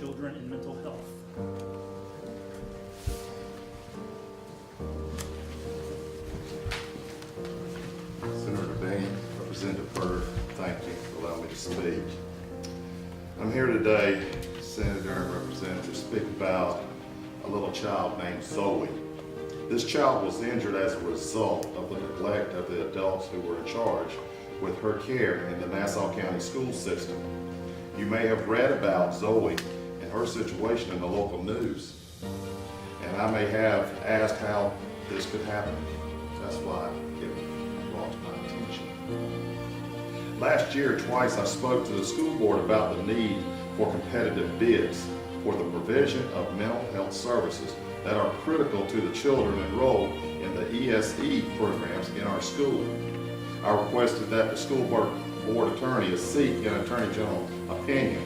children and mental health. Senator Bain, Representative Byrd, thank you for allowing me to speak. I'm here today, Senator and Representative, to speak about a little child named Zoe. This child was injured as a result of the neglect of the adults who were in charge with her care in the Nassau County school system. You may have read about Zoe and her situation in the local news, and I may have asked how this could happen. That's why it brought to my attention. Last year, twice I spoke to the school board about the need for competitive bids for the provision of mental health services that are critical to the children enrolled in the ESE programs in our school. I requested that the school board attorney seek an attorney general opinion,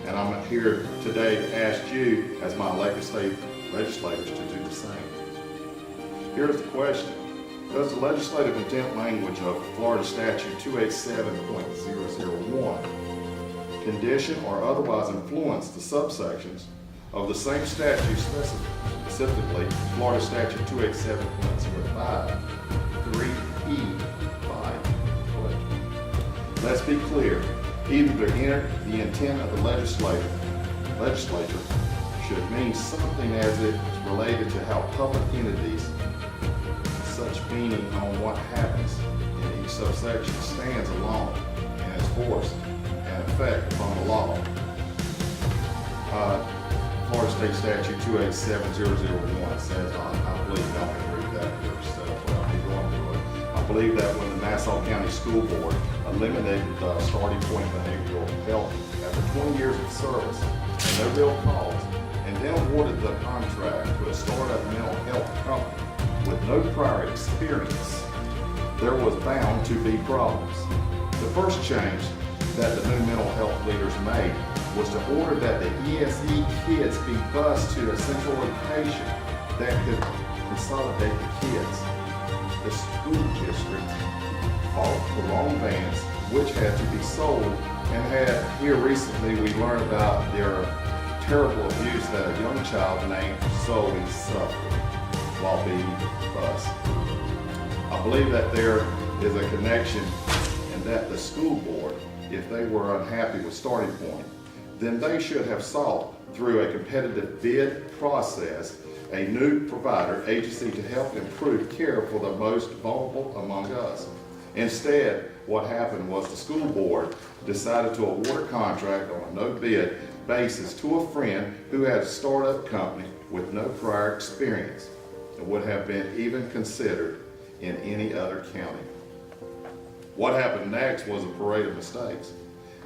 and I'm here today to ask you, as my legislators, to do the same. Here's the question. Does the legislative intent language of Florida Statute 287.001 condition or otherwise influence the subsections of the same statute, specifically Florida Statute 287.05, 3E5? Let's be clear, either the intent of the legislature should mean something as it is related to how public entities, such meaning on what happens in each subsection, stands alone and is forced and effect upon the law. Florida State Statute 287.001 says, I believe, y'all can read that yourself, but I'll be going through it. I believe that when the Nassau County School Board eliminated the starting point behavioral health after 20 years of service and no real cause, and then awarded the contract to a startup mental health company with no prior experience, there was bound to be problems. The first change that the new mental health leaders made was to order that the ESE kids be bused to a central location that could consolidate the kids. The school district bought the wrong vans, which had to be sold, and had here recently we learned about their terrible abuse that a young child named Zoe suffered while being bused. I believe that there is a connection and that the school board, if they were unhappy with Starting Point, then they should have sought through a competitive bid process a new provider agency to help improve care for the most vulnerable among us. Instead, what happened was the school board decided to award a contract on a no bid basis to a friend who had a startup company with no prior experience and would have been even considered in any other county. What happened next was a parade of mistakes.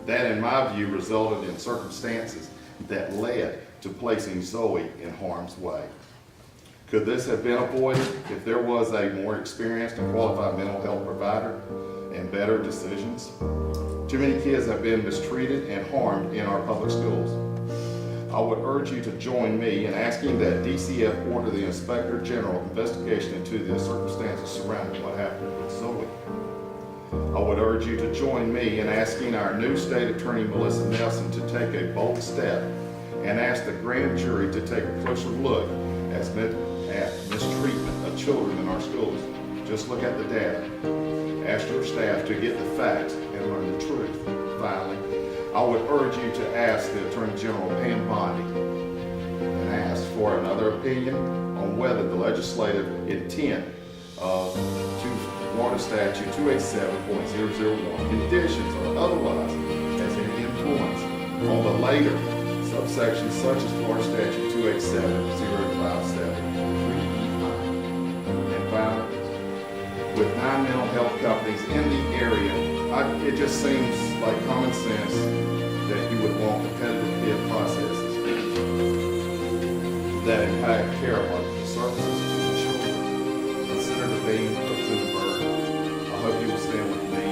That, in my view, resulted in circumstances that led to placing Zoe in harm's way. Could this have been avoided if there was a more experienced and qualified mental health provider and better decisions? Too many kids have been mistreated and harmed in our public schools. I would urge you to join me in asking that DCF order the Inspector General investigation into the circumstances surrounding what happened with Zoe. I would urge you to join me in asking our new State Attorney Melissa Nelson to take a bold step and ask the grand jury to take a closer look at mistreatment of children in our schools. Just look at the data. Ask your staff to get the facts and learn the truth. Finally, I would urge you to ask the Attorney General Pam Bondi and ask for another opinion on whether the legislative intent of Florida Statute 287.001 conditions or otherwise has any influence on the later subsections such as Florida Statute 287.057. And finally, with 9 mental health companies in the area, it just seems like common sense that you would want competitive bid processes that impact care of services to the children. Consider the being of the bird. I hope you will stand with me